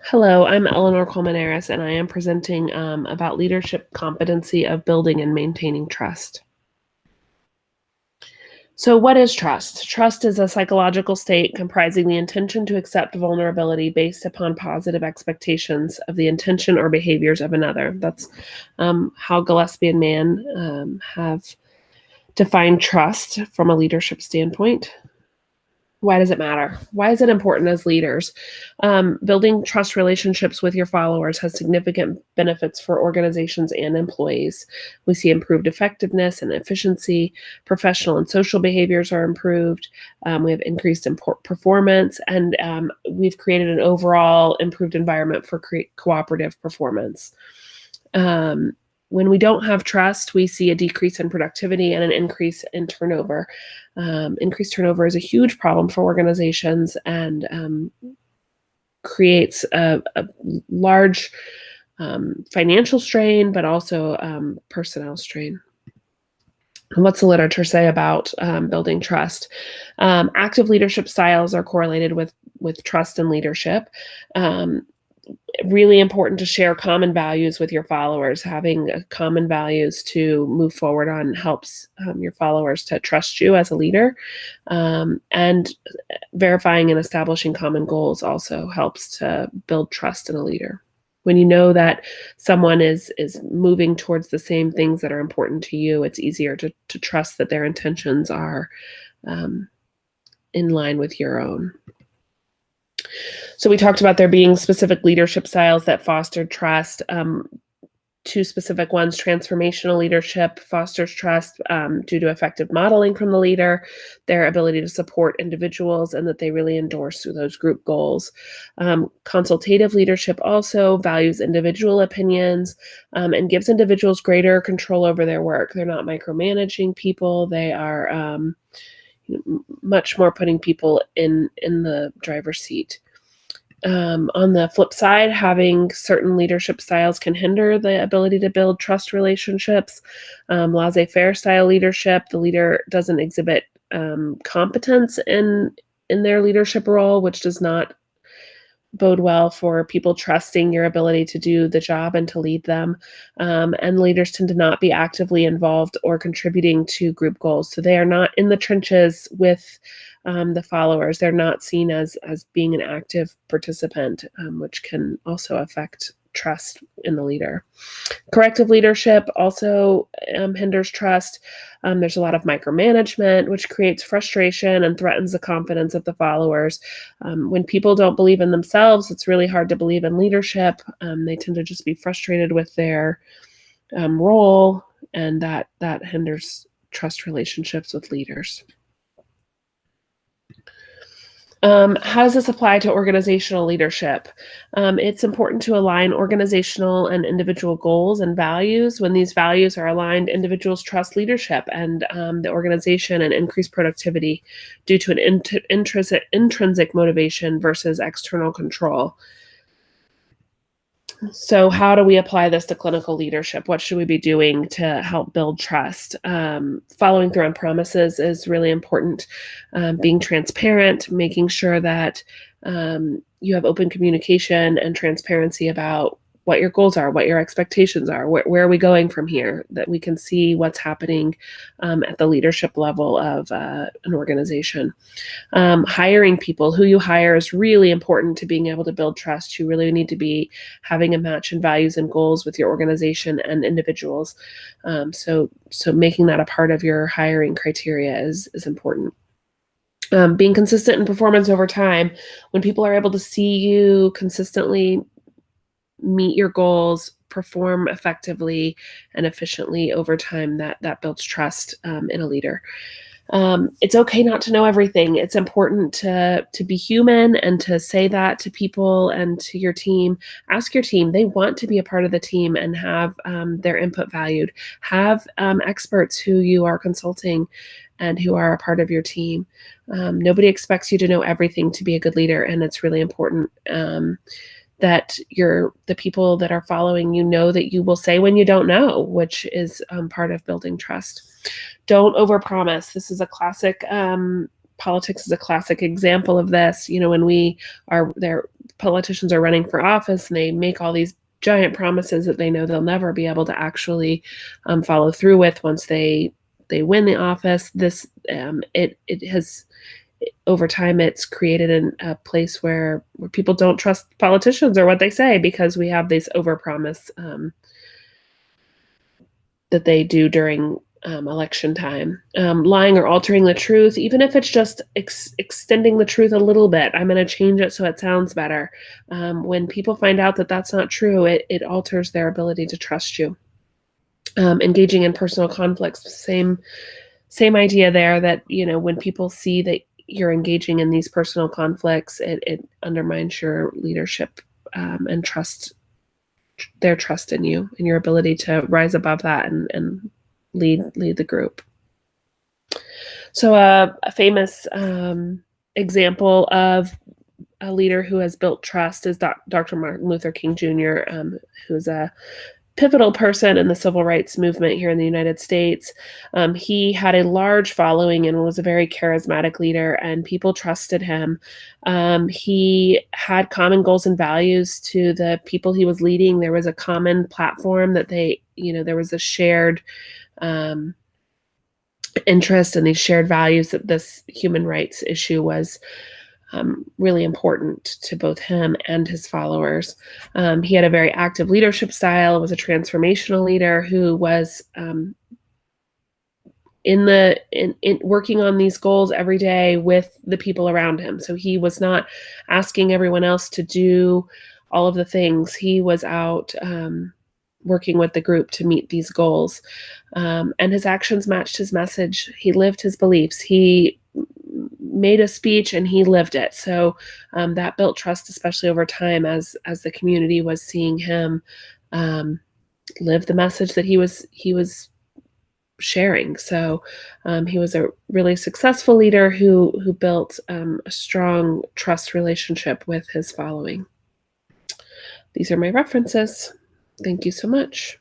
Hello, I'm Eleanor Colmenares, and I am presenting about leadership competency of building and maintaining trust. So what is trust? Trust is a psychological state comprising the intention to accept vulnerability based upon positive expectations of the intention or behaviors of another. That's how Gillespie and Mann have defined trust from a leadership standpoint. Why does it matter? Why is it important as leaders? Building trust relationships with your followers has significant benefits for organizations and employees. We see improved effectiveness and efficiency. Professional and social behaviors are improved. We have increased performance, and we've created an overall improved environment for cooperative performance. When we don't have trust, we see a decrease in productivity and an increase in turnover. Increased turnover is a huge problem for organizations and creates a large financial strain, but also personnel strain. And what's the literature say about building trust? Active leadership styles are correlated with trust and leadership. Really important to share common values with your followers. Having common values to move forward on helps your followers to trust you as a leader, and verifying and establishing common goals also helps to build trust in a leader. When you know that someone is moving towards the same things that are important to you, it's easier to trust that their intentions are in line with your own. So we talked about there being specific leadership styles that fostered trust. Two specific ones: transformational leadership fosters trust due to effective modeling from the leader, their ability to support individuals, and that they really endorse those group goals. Consultative leadership also values individual opinions and gives individuals greater control over their work. They're not micromanaging people. They are much more putting people in the driver's seat. On the flip side, having certain leadership styles can hinder the ability to build trust relationships. Laissez-faire style leadership, the leader doesn't exhibit competence in their leadership role, which does not bode well for people trusting your ability to do the job and to lead them. And leaders tend to not be actively involved or contributing to group goals. So they are not in the trenches with the followers. They're not seen as being an active participant, which can also affect trust in the leader. Corrective leadership also hinders trust. There's a lot of micromanagement, which creates frustration and threatens the confidence of the followers. When people don't believe in themselves, it's really hard to believe in leadership. They tend to just be frustrated with their role, and that hinders trust relationships with leaders. How does this apply to organizational leadership? It's important to align organizational and individual goals and values. When these values are aligned, individuals trust leadership and the organization and increase productivity due to an intrinsic motivation versus external control. So how do we apply this to clinical leadership? What should we be doing to help build trust? Following through on promises is really important. Being transparent, making sure that you have open communication and transparency about what your goals are, what your expectations are, where are we going from here, that we can see what's happening at the leadership level of an organization. Hiring people, who you hire is really important to being able to build trust. You really need to be having a match in values and goals with your organization and individuals. So making that a part of your hiring criteria is important. Being consistent in performance over time. When people are able to see you consistently meet your goals, perform effectively and efficiently over time, that builds trust in a leader. It's okay not to know everything. It's important to be human and to say that to people and to your team. Ask your team. They want to be a part of the team and have their input valued. Have experts who you are consulting and who are a part of your team. Nobody expects you to know everything to be a good leader, and it's really important that the people that are following you know that you will say when you don't know, which is part of building trust. Don't overpromise. This is a classic, politics is a classic example of this. When we are there politicians are running for office and they make all these giant promises that they know they'll never be able to actually follow through with once they win the office. It has, over time, it's created a place where people don't trust politicians or what they say, because we have this overpromise that they do during election time. Lying or altering the truth, even if it's just extending the truth a little bit. I'm going to change it so it sounds better. When people find out that that's not true, it alters their ability to trust you. Engaging in personal conflicts, same idea there, that, when people see that you're engaging in these personal conflicts, it undermines your leadership and their trust in you and your ability to rise above that and lead the group. So a famous example of a leader who has built trust is Dr. Martin Luther King Jr., who's a pivotal person in the civil rights movement here in the United States. He had a large following and was a very charismatic leader, and people trusted him. He had common goals and values to the people he was leading. There was a common platform that there was a shared interest and these shared values, that this human rights issue was really important to both him and his followers. He had a very active leadership style, was a transformational leader who was in working on these goals every day with the people around him. So he was not asking everyone else to do all of the things. He was out working with the group to meet these goals. And his actions matched his message. He lived his beliefs. He made a speech and he lived it. So that built trust, especially over time, as the community was seeing him live the message that he was sharing. So he was a really successful leader who built a strong trust relationship with his following. These are my references. Thank you so much.